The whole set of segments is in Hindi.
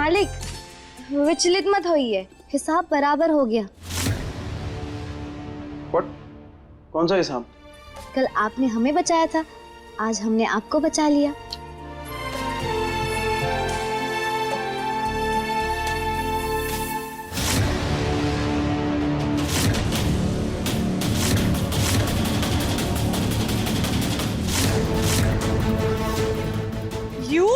मालिक विचलित मत होइए, हिसाब बराबर हो गया। What? कौन सा हिसाब? कल आपने हमें बचाया था, आज हमने आपको बचा लिया। यू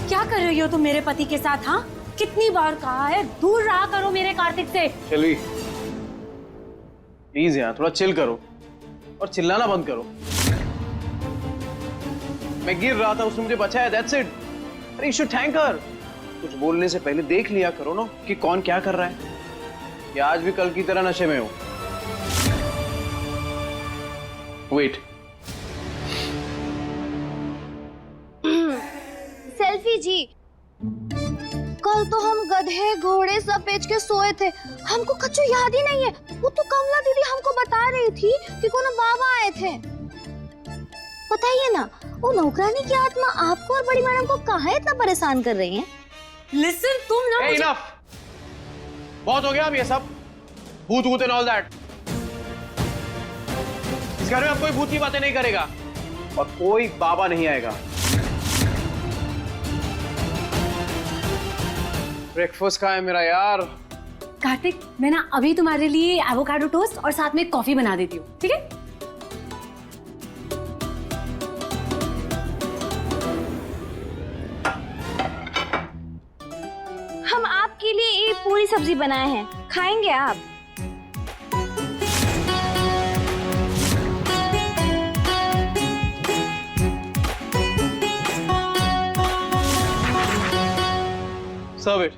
क्या कर रही हो तुम मेरे पति के साथ? हाँ, कितनी बार कहा है दूर रहा करो मेरे कार्तिक से। चली प्लीज यार थोड़ा चिल करो और चिल्लाना बंद करो। मैं गिर रहा था, उसने मुझे बचाया, दैट्स इट। अरे यू शुड थैंक हर। कुछ बोलने से पहले देख लिया करो ना कि कौन क्या कर रहा है, या आज भी कल की तरह नशे में हो। वेट, सेल्फी जी, कल तो हम गधे घोड़े सब बेच के सोए थे, हमको कच्चू याद ही नहीं है। वो तो कमला दीदी हमको बता रही थी कि कोनो बाबा आए थे। बताइए ना, वो नौकरानी की आत्मा आपको और बड़ी मैडम को कहाँ इतना परेशान कर रही है? लिसन, तुम ना इनफ, बहुत हो गया अब ये सब भूत भूत एंड ऑल दैट। इस घर में अब कोई भूत की बातें नहीं करेगा और कोई बाबा नहीं आएगा। ब्रेकफास्ट कहाँ है मेरा यार? कार्तिक, मैं ना अभी तुम्हारे लिए एवोकाडो टोस्ट और साथ में कॉफी बना देती हूँ, ठीक है? हम आपके लिए ये पूरी सब्जी बनाए हैं, खाएंगे आप? Serve it.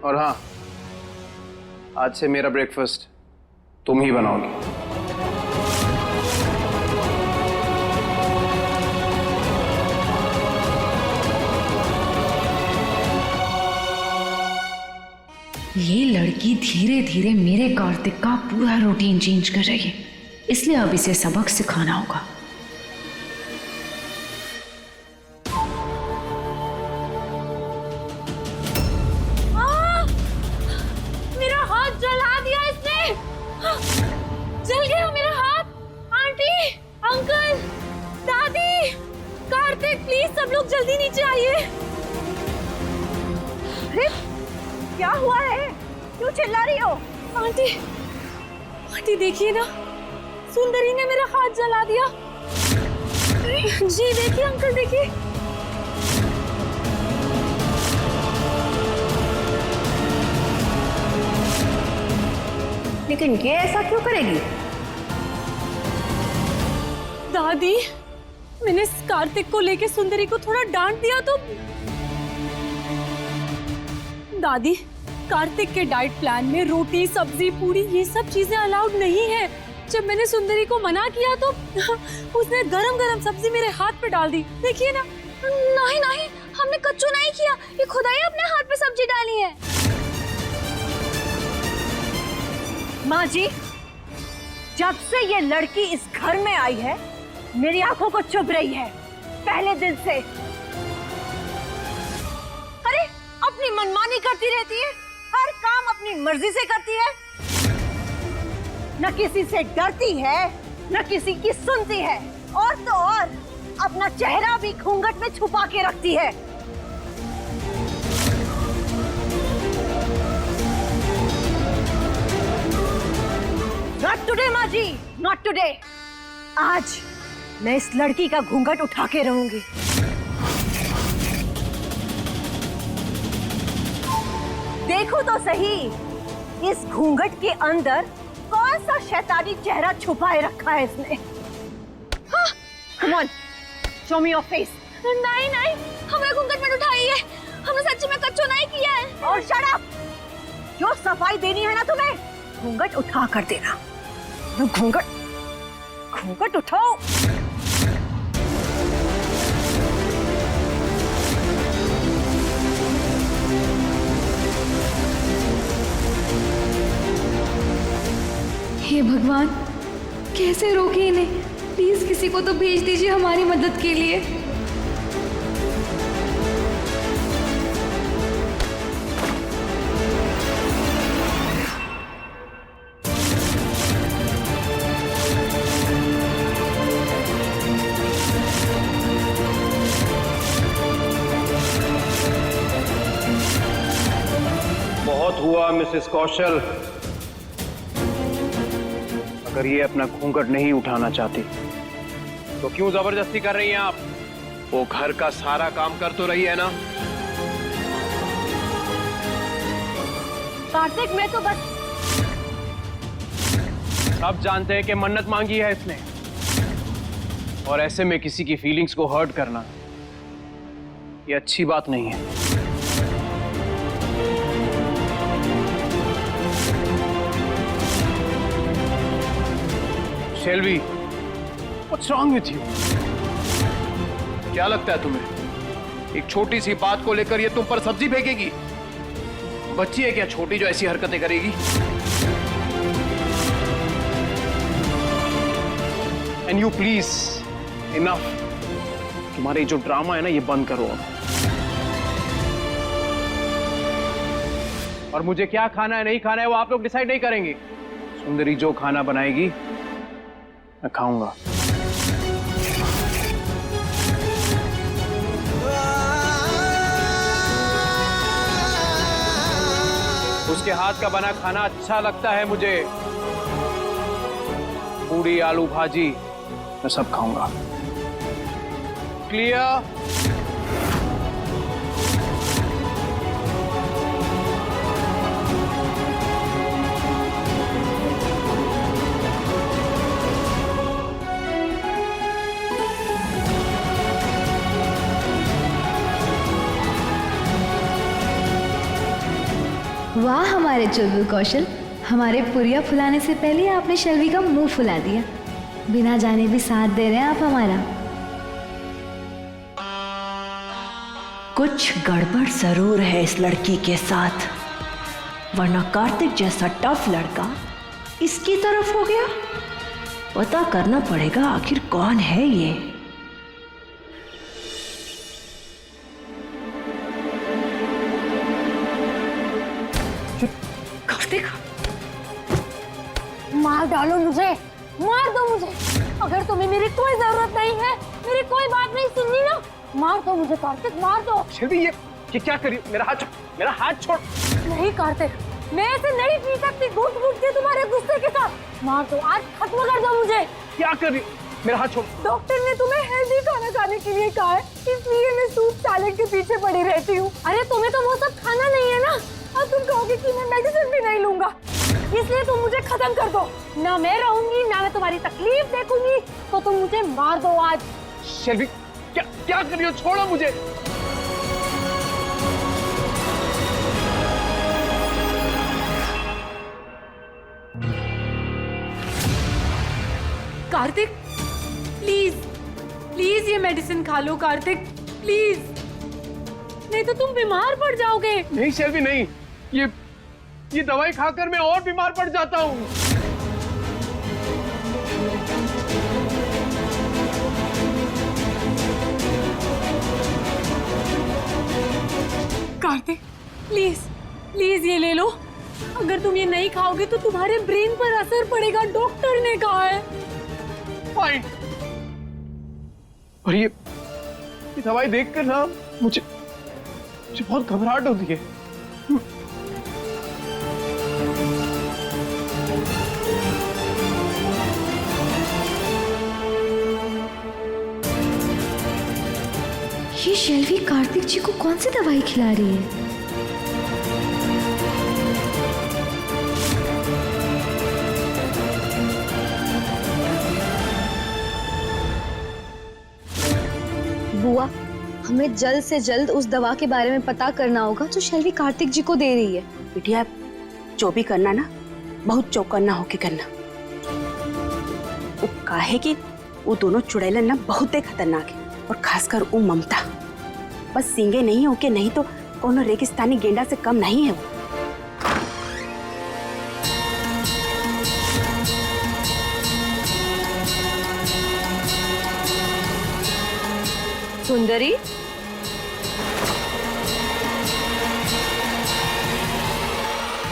और हाँ, आज से मेरा ब्रेकफास्ट तुम ही बनाओगे। ये लड़की धीरे धीरे मेरे कार्तिक का पूरा रूटीन चेंज कर रही है, इसलिए अब इसे सबक सिखाना होगा। मेरा हाथ जला दिया इसने। जल गया मेरा हाथ। आंटी, अंकल, दादी, कार्तिक, प्लीज सब लोग जल्दी नीचे आइए। अरे क्या हुआ है, क्यों चिल्ला रही हो? आंटी, आंटी देखिए ना, सुंदरी ने मेरा हाथ जला दिया। जी देखिए अंकल, देखिए। लेकिन ये ऐसा क्यों करेगी? दादी, मैंने कार्तिक को लेके सुंदरी को थोड़ा डांट दिया तो दादी, कार्तिक के डाइट प्लान में रोटी, सब्जी, पूरी ये सब चीजें अलाउड नहीं है। जब मैंने सुंदरी को मना किया तो उसने गरम गरम सब्जी मेरे हाथ पे डाल दी। देखिए ना। नहीं नहीं, हमने कच्चू नहीं किया, ये खुदा ही अपने हाथ पे सब्जी डाली है। माँ जी, जब से ये लड़की इस घर में आई है मेरी आंखों को चुभ रही है, पहले दिन से। अरे अपनी मनमानी करती रहती है, हर काम अपनी मर्जी से करती है, न किसी से डरती है न किसी की सुनती है, और तो और अपना चेहरा भी घूंघट में छुपा के रखती है। नॉट टुडे माँ जी, नॉट टुडे। आज मैं इस लड़की का घूंघट उठा के रहूंगी। देखो तो सही, इस घूंघट के अंदर कौन सा शैतानी चेहरा छुपाए रखा है इसने। Come on, show me your face. नहीं नहीं, हमें घूंघट में उठाइए, हमने सच्ची में कच्चू नहीं किया है। और शट अप, जो सफाई देनी है ना तुम्हें, घूंघट उठा कर देना। घूंघट घूंघट उठाओ। हे भगवान, कैसे रोके इन्हें? प्लीज किसी को तो भेज दीजिए हमारी मदद के लिए। बहुत हुआ मिसेस कौशल। अगर ये अपना घूंघट नहीं उठाना चाहती तो क्यों जबरदस्ती कर रही हैं आप? वो घर का सारा काम कर तो रही है ना। कार्तिक, मैं तो बस सब जानते हैं कि मन्नत मांगी है इसने, और ऐसे में किसी की फीलिंग्स को हर्ट करना ये अच्छी बात नहीं है। शेल्वी, what's wrong with you? क्या लगता है तुम्हें एक छोटी सी बात को लेकर ये तुम पर सब्जी फेंकेगी? बच्ची है क्या छोटी जो ऐसी हरकतें करेगी? And you please, enough. तुम्हारे जो ड्रामा है ना, ये बंद करो अब। और मुझे क्या खाना है नहीं खाना है वो आप लोग डिसाइड नहीं करेंगे। सुंदरी जो खाना बनाएगी मैं खाऊंगा। उसके हाथ का बना खाना अच्छा लगता है मुझे। पूरी, आलू भाजी मैं सब खाऊंगा। क्लियर? वाह हमारे चुलबुल कौशल, हमारे पुरिया फुलाने से पहले ही आपने शेल्वी का मुंह फुला दिया। बिना जाने भी साथ दे रहे हैं आप हमारा। कुछ गड़बड़ जरूर है इस लड़की के साथ, वरना कार्तिक जैसा टफ लड़का इसकी तरफ हो गया। पता करना पड़ेगा आखिर कौन है ये। कार्तिक, मार डालो मुझे, मार दो मुझे। अगर तुम्हें मेरी कोई जरूरत नहीं है, मेरी कोई बात नहीं सुननी ना, मार दो मुझे कार्तिक, मार दो। शेल्वी, ये क्या करी? मेरा हाथ छोड़, मेरा हाथ छोड़। नहीं कार्तिक, मैं ऐसे नहीं पी सकती घुट घुट के तुम्हारे गुस्से के साथ। मार दो, आज खत्म कर दो मुझे। क्या कर रही? मेरा हाथ छोड़। डॉक्टर ने तुम्हें हेल्दी खाना खाने के लिए कहा है, इसलिए मैं सूप सैलेड के पीछे पड़ी रहती हूँ। अरे तुम्हें तो वो सब खाना नहीं है ना, और तुम कहोगे कि मैं मेडिसिन भी नहीं लूंगा, इसलिए तुम मुझे खत्म कर दो। ना मैं रहूंगी, ना मैं तुम्हारी तकलीफ देखूंगी, तो तुम मुझे मार दो आज। शेल्वी, क्या कर रही हो? छोड़ो मुझे। कार्तिक, प्लीज प्लीज ये मेडिसिन खा लो कार्तिक, प्लीज, नहीं तो तुम बीमार पड़ जाओगे। नहीं शेल्वी, नहीं, ये दवाई खाकर मैं और बीमार पड़ जाता हूँ। कार्तिक, प्लीज प्लीज ये ले लो। अगर तुम ये नहीं खाओगे तो तुम्हारे ब्रेन पर असर पड़ेगा, डॉक्टर ने कहा है। फाइन। और ये दवाई देखकर ना मुझे बहुत घबराहट होती है। ये शेल्वी कार्तिक जी को कौन सी दवाई खिला रही है? बुआ, हमें जल्द से जल्द उस दवा के बारे में पता करना होगा जो शेल्वी कार्तिक जी को दे रही है। बिटिया, जो भी करना ना, बहुत चौकन्ना होके करना। वो काहे कि वो दोनों चुड़ैलन ना बहुत खतरनाक है, और खासकर वो ममता, बस सींगे नहीं होके, नहीं तो कोनो रेगिस्तानी गेंडा से कम नहीं है वो। सुंदरी,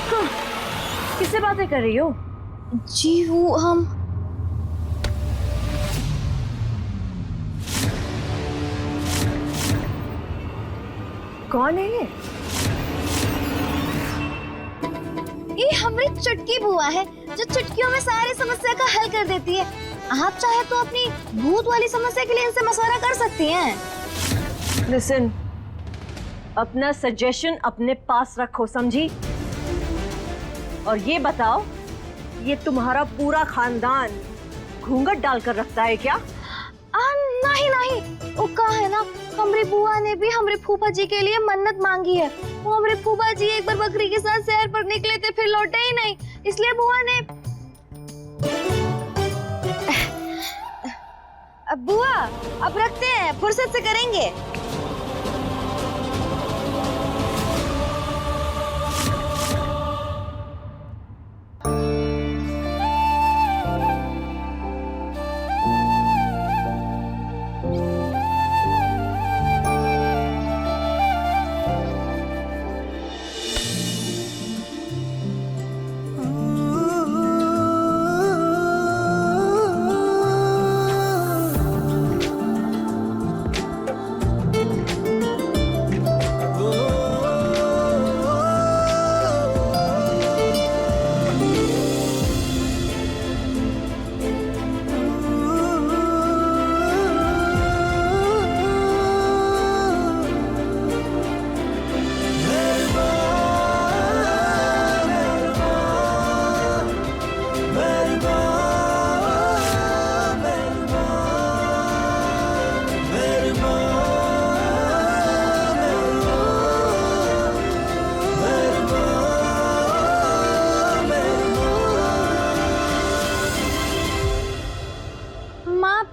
हाँ, किससे बातें कर रही हो? जी वो हम कौन है ये हमारी चुटकी बुआ है जो चुटकियों में सारी समस्या का हल कर देती है। आप चाहे तो अपनी भूत वाली समस्या के लिए इनसे मशवरा कर सकती हैं। लिसन, अपना सजेशन अपने पास रखो, समझी? और ये बताओ, ये तुम्हारा पूरा खानदान घूंघट डालकर रखता है क्या? नहीं नहीं, वो कहा है ना, हमारी बुआ ने भी हमारे फूफा जी के लिए मन्नत मांगी है। वो हमारे फूफा जी एक बार बकरी के साथ सैर पर निकले थे, फिर लौटे ही नहीं, इसलिए बुआ ने अब बुआ अब रखते हैं, फुर्सत से करेंगे।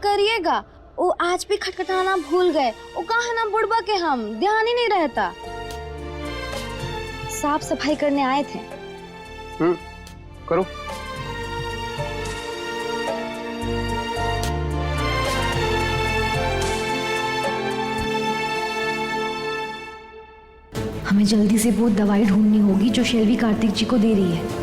करिएगा, वो आज भी खटखटाना भूल गए। वो कहा ना बुढ़बा के हम ध्यान ही नहीं रहता। साफ सफाई करने आए थे। करो। हमें जल्दी से वो दवाई ढूंढनी होगी जो शेल्वी कार्तिक जी को दे रही है।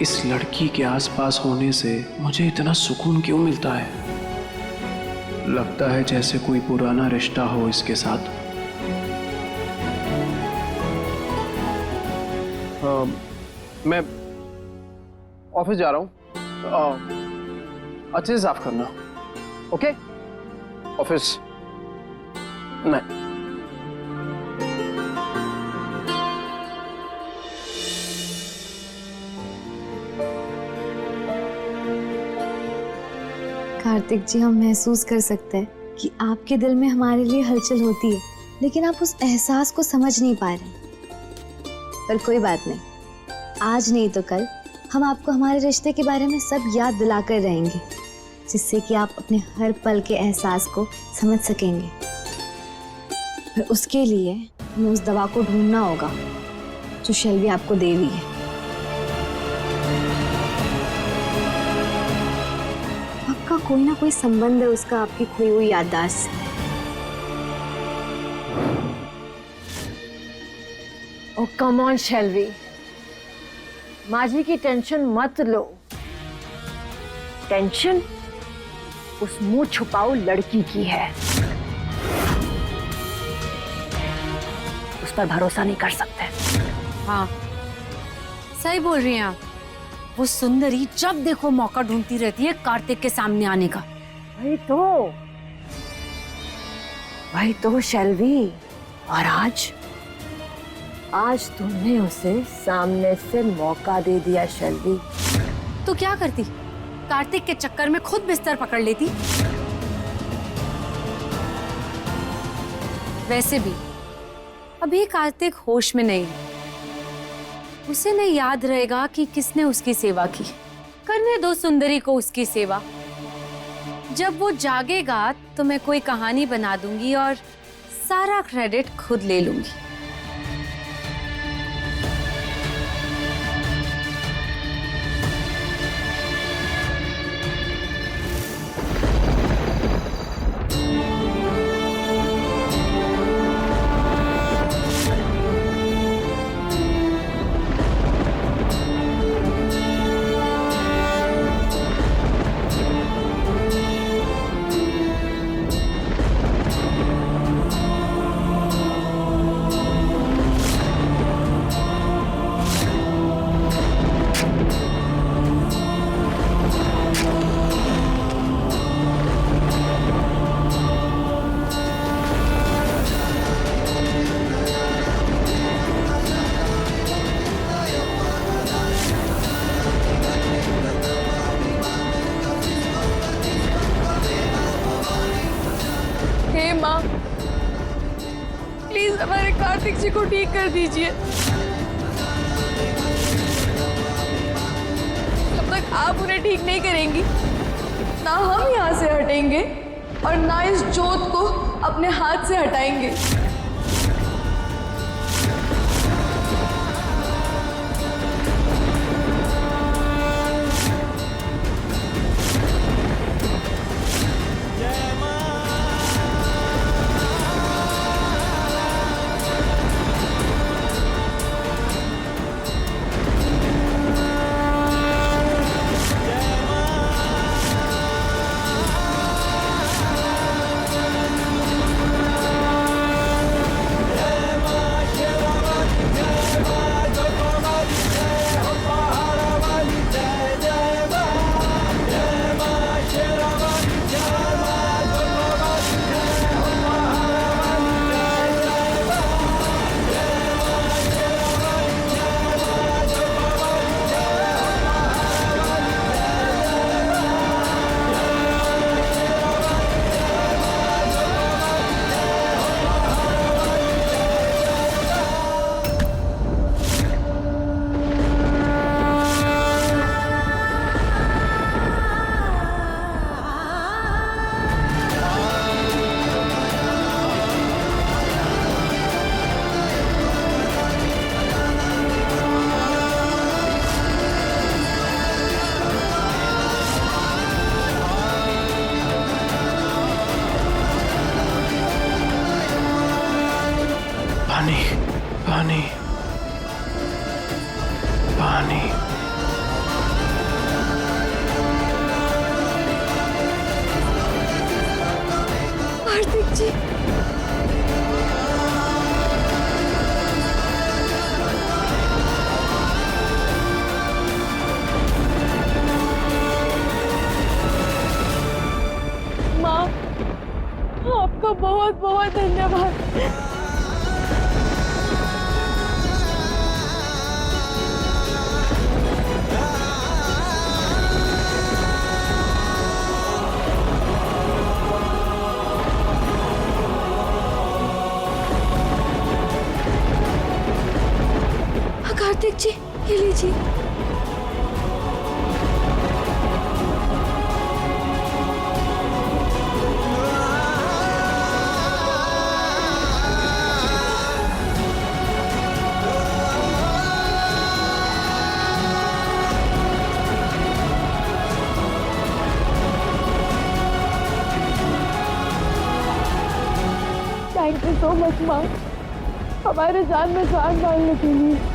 इस लड़की के आसपास होने से मुझे इतना सुकून क्यों मिलता है? लगता है जैसे कोई पुराना रिश्ता हो इसके साथ। मैं ऑफिस जा रहा हूँ, अच्छे से साफ करना, ओके? ऑफिस नहीं। कार्तिक जी, हम महसूस कर सकते हैं कि आपके दिल में हमारे लिए हलचल होती है, लेकिन आप उस एहसास को समझ नहीं पा रहे। पर कोई बात नहीं, आज नहीं तो कल हम आपको हमारे रिश्ते के बारे में सब याद दिलाकर रहेंगे, जिससे कि आप अपने हर पल के एहसास को समझ सकेंगे। पर उसके लिए हमें उस दवा को ढूंढना होगा जो शेल्वी आपको दे रही है। आपका कोई ना कोई संबंध है उसका आपकी खोई हुई याददाश्त। ओ कम ऑन शेल्वी, माजी की टेंशन मत लो। टेंशन उस मुंह छुपाऊ लड़की की है, उस पर भरोसा नहीं कर सकते। हाँ, सही बोल रही हैं आप। वो सुंदरी जब देखो मौका ढूंढती रहती है कार्तिक के सामने आने का। वही तो शेल्वी, और आज तुमने उसे सामने से मौका दे दिया शेल्वी। तो क्या करती? कार्तिक के चक्कर में खुद बिस्तर पकड़ लेती। वैसे भी अभी कार्तिक होश में नहीं है, उसे नहीं याद रहेगा कि किसने उसकी सेवा की। करने दो सुंदरी को उसकी सेवा, जब वो जागेगा तो मैं कोई कहानी बना दूंगी और सारा क्रेडिट खुद ले लूंगी। हे माँ, प्लीज हमारे कार्तिक जी को ठीक कर दीजिए। जब तक आप उन्हें ठीक नहीं करेंगी, ना हम यहाँ से हटेंगे और ना इस जोत को अपने हाथ से हटाएंगे। पानी पानी पानी। कार्तिक जी, माँ, आपका बहुत बहुत धन्यवाद। कार्तिक जी, ये लीजिए। थैंक यू सो मच माँ, हमारे जान में जान डालने के लिए।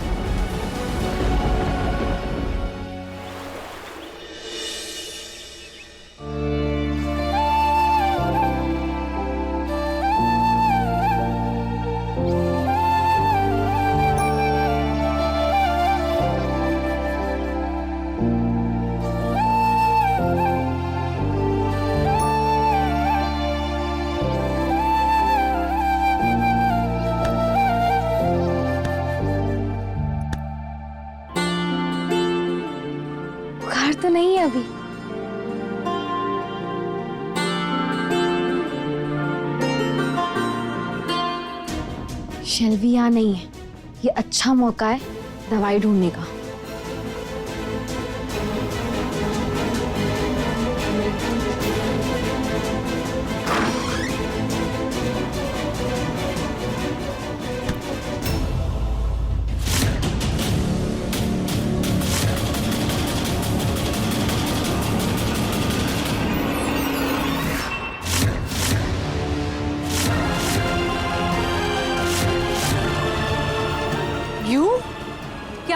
बुखार तो नहीं है अभी? शेल्वी यहाँ नहीं है, ये अच्छा मौका है दवाई ढूंढने का।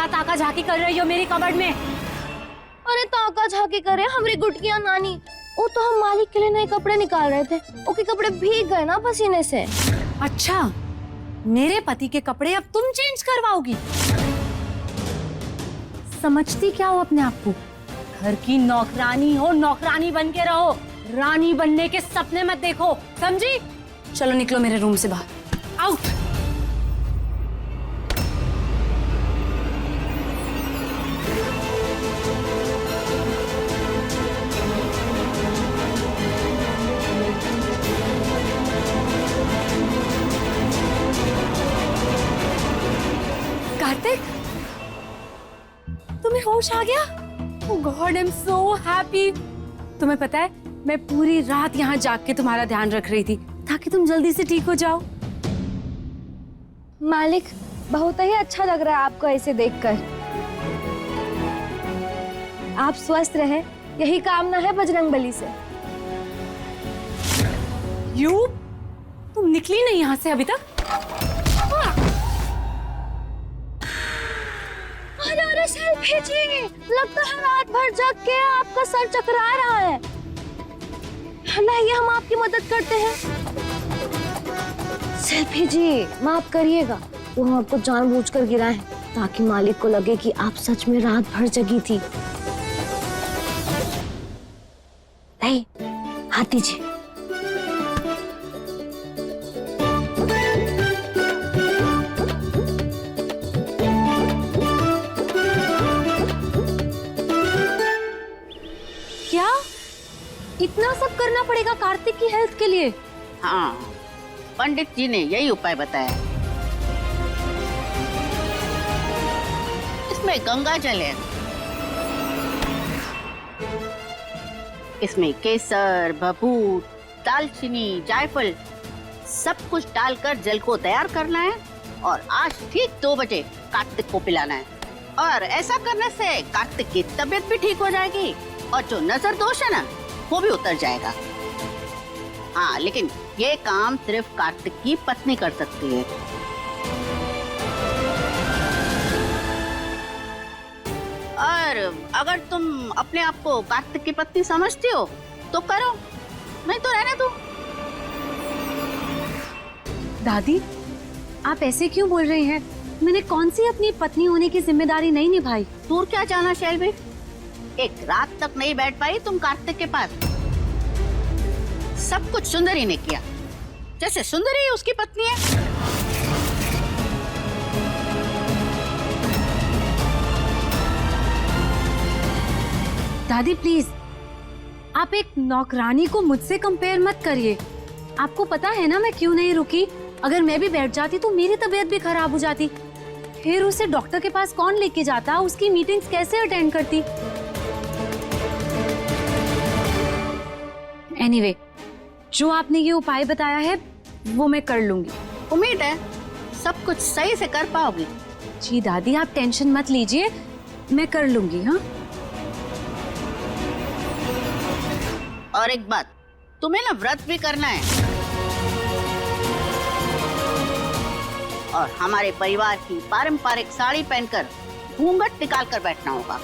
क्या ताका झाकी कर रही हो मेरी कबर्ड में? अरे ताका झाकी करे हमरी गुटकिया नानी, वो तो हम मालिक के लिए नए कपड़े निकाल रहे थे, उनके कपड़े भीग गए ना पसीने से। अच्छा, मेरे पति के कपड़े अब तुम चेंज करवाओगी? समझती क्या हो अपने आप को? घर की नौकरानी हो, नौकरानी बन के रहो, रानी बनने के सपने मत देखो, समझी? चलो निकलो मेरे रूम से बाहर, आउट। कार्तिक, तुम्हें होश आ गया? Oh God, I'm so happy. तुम्हें पता है, मैं पूरी रात यहाँ जाग के तुम्हारा ध्यान रख रही थी ताकि तुम जल्दी से ठीक हो जाओ। मालिक, बहुत ही अच्छा लग रहा है आपको ऐसे देखकर। आप स्वस्थ रहे, यही कामना है बजरंगबली से। यू, तुम निकली नहीं यहाँ से अभी तक? अरे सेल्फी जी, लगता है रात भर जग के आपका सर चकरा रहा है। लाइए हम आपकी मदद करते हैं। सेल्फी जी, माफ करिएगा, वो हम आपको जानबूझकर गिराए ताकि मालिक को लगे कि आप सच में रात भर जगी थी। नहीं, हाथ दीजिए। क्या इतना सब करना पड़ेगा कार्तिक की हेल्थ के लिए? हाँ, पंडित जी ने यही उपाय बताया। इसमें गंगा जल है, इसमें केसर, बबूत, दालचीनी, जायफल सब कुछ डालकर जल को तैयार करना है और आज ठीक 2 बजे कार्तिक को पिलाना है। और ऐसा करने से कार्तिक की तबीयत भी ठीक हो जाएगी और जो नजर दोष है ना, वो भी उतर जाएगा। हाँ, लेकिन ये काम सिर्फ कार्तिक की पत्नी कर सकती है। और अगर तुम अपने आप को कार्तिक की पत्नी समझती हो तो करो, नहीं तो रहने दो। दादी, आप ऐसे क्यों बोल रही हैं? मैंने कौन सी अपनी पत्नी होने की जिम्मेदारी नहीं निभाई? दूर क्या जाना शैलवी, एक रात तक नहीं बैठ पाई तुम कार्तिक के पास। सब कुछ सुंदरी ने किया, जैसे सुंदरी उसकी पत्नी है। दादी प्लीज, आप एक नौकरानी को मुझसे कंपेयर मत करिए। आपको पता है ना मैं क्यों नहीं रुकी? अगर मैं भी बैठ जाती तो मेरी तबीयत भी खराब हो जाती, फिर उसे डॉक्टर के पास कौन लेके जाता, उसकी मीटिंग्स कैसे अटेंड करती। एनीवे, जो आपने ये उपाय बताया है वो मैं कर लूंगी। उम्मीद है सब कुछ सही से कर पाओगी। जी दादी, आप टेंशन मत लीजिए, मैं कर लूंगी। हाँ, और एक बात, तुम्हें ना व्रत भी करना है और हमारे परिवार की पारंपरिक साड़ी पहनकर घूंघट निकाल कर बैठना होगा।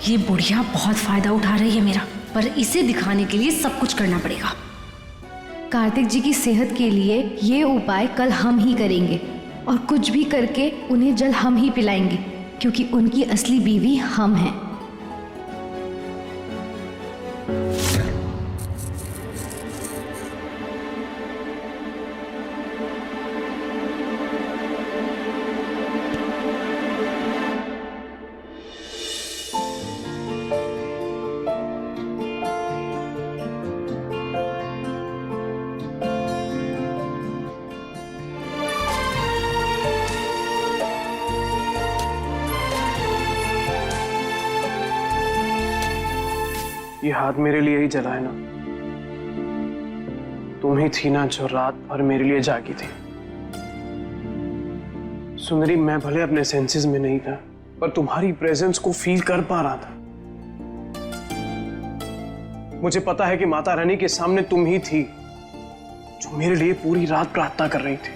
ये बुढ़िया बहुत फायदा उठा रही है मेरा, पर इसे दिखाने के लिए सब कुछ करना पड़ेगा। कार्तिक जी की सेहत के लिए ये उपाय कल हम ही करेंगे और कुछ भी करके उन्हें जल हम ही पिलाएंगे, क्योंकि उनकी असली बीवी हम हैं। ये हाथ मेरे लिए ही जला है ना। तुम ही थी ना जो रात भर मेरे लिए जागी थी। सुंदरी, मैं भले अपने सेंसेस में नहीं था, पर तुम्हारी प्रेजेंस को फील कर पा रहा था। मुझे पता है कि माता रानी के सामने तुम ही थी जो मेरे लिए पूरी रात प्रार्थना कर रही थी।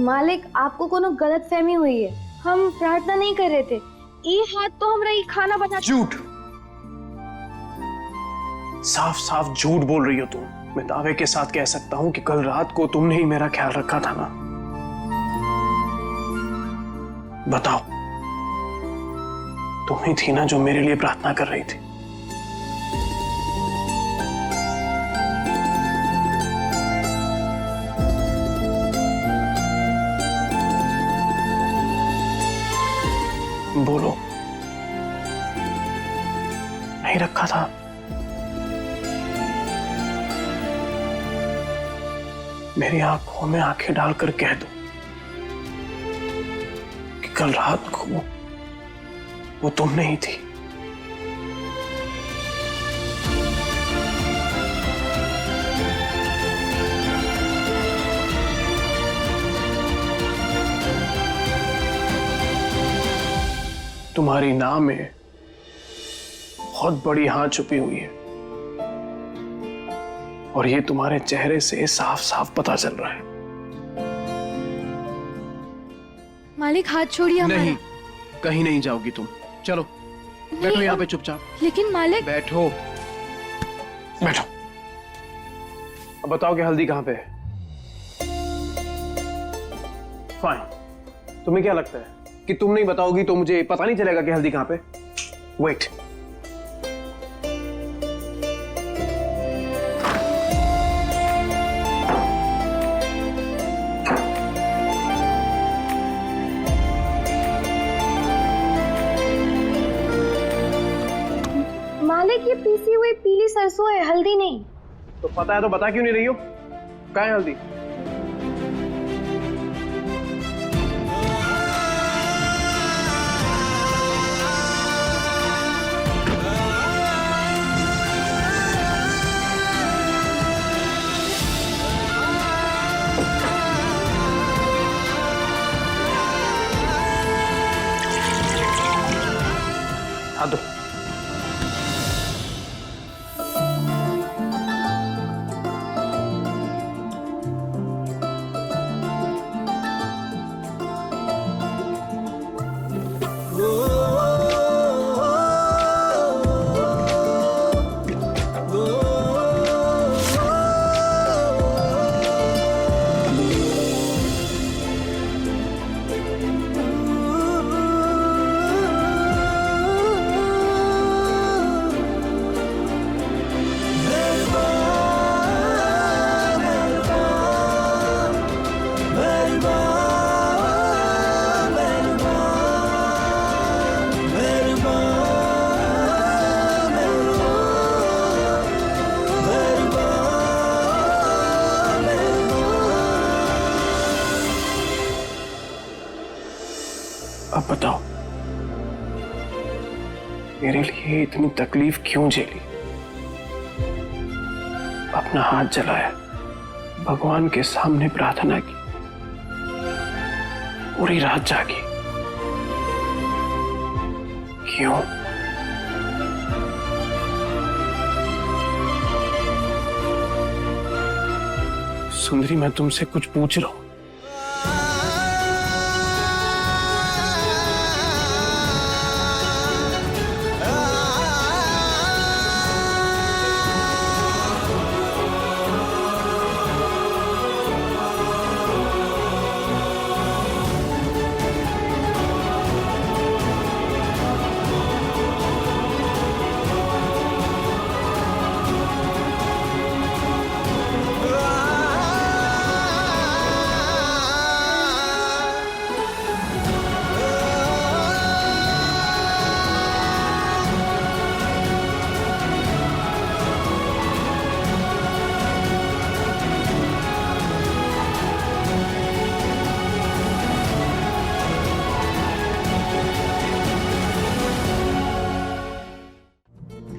मालिक, आपको कोनो गलत फहमी हुई है। हम प्रार्थना नहीं कर रहे थे। ये हाथ तो हम रही खाना बना। झूठ, साफ साफ झूठ बोल रही हो तुम। मैं दावे के साथ कह सकता हूं कि कल रात को तुमने ही मेरा ख्याल रखा था ना। बताओ, तुम ही थी ना जो मेरे लिए प्रार्थना कर रही थी। बोलो, नहीं रखा था? मेरी आंखों में आंखें डालकर कह दो कि कल रात को वो तुम नहीं थी। तुम्हारी नाव में बहुत बड़ी हां छुपी हुई है और ये तुम्हारे चेहरे से साफ साफ पता चल रहा है। मालिक हाथ छोड़िए हमारा। नहीं, कहीं नहीं जाओगी तुम। चलो बैठो यहाँ पे चुपचाप। लेकिन मालिक। बैठो बैठो। अब बताओ कि हल्दी कहाँ पे है? फाइन। तुम्हें क्या लगता है कि तुम नहीं बताओगी तो मुझे पता नहीं चलेगा कि हल्दी कहाँ पे? वेट। मालिक, ये पीसी हुई पीली सरसों है, हल्दी नहीं। तो पता है तो बता क्यों नहीं रही हो? कहाँ है हल्दी? हाथ दो। अब बताओ, मेरे लिए इतनी तकलीफ क्यों झेली? अपना हाथ जलाया, भगवान के सामने प्रार्थना की, पूरी रात जागी। क्यों? सुंदरी, मैं तुमसे कुछ पूछ रहा हूं।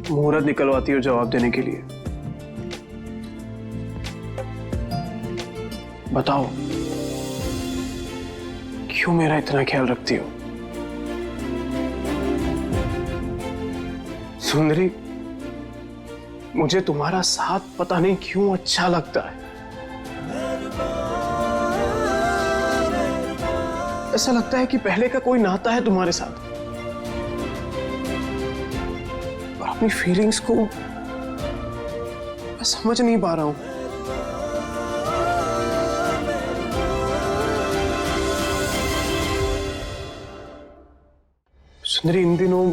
मुहूर्त निकलवाती हो जवाब देने के लिए। बताओ, क्यों मेरा इतना ख्याल रखती हो? सुंदरी, मुझे तुम्हारा साथ पता नहीं क्यों अच्छा लगता है। ऐसा लगता है कि पहले का कोई नाता है तुम्हारे साथ। और अपनी फीलिंग्स को मैं समझ नहीं पा रहा हूं। सुंदरी, इन दिनों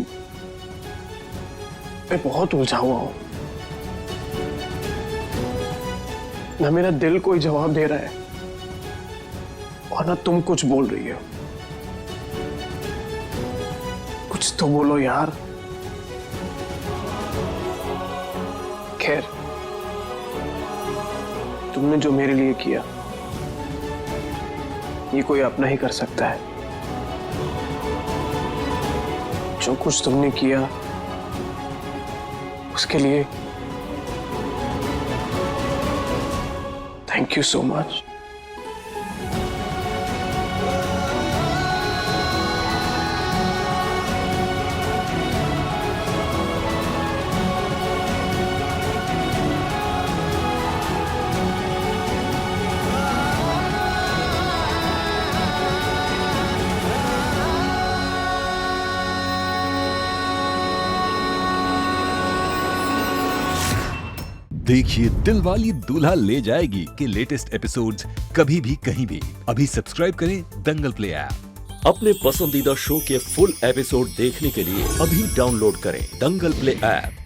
मैं बहुत उलझा हुआ हूं। ना मेरा दिल कोई जवाब दे रहा है और ना तुम कुछ बोल रही हो। कुछ तो बोलो यार। खैर, तुमने जो मेरे लिए किया ये कोई अपना ही कर सकता है। जो कुछ तुमने किया उसके लिए थैंक यू सो मच। देखिए दिलवाली दूल्हा ले जाएगी के लेटेस्ट एपिसोड्स कभी भी कहीं भी। अभी सब्सक्राइब करें दंगल प्ले ऐप। अपने पसंदीदा शो के फुल एपिसोड देखने के लिए अभी डाउनलोड करें दंगल प्ले ऐप।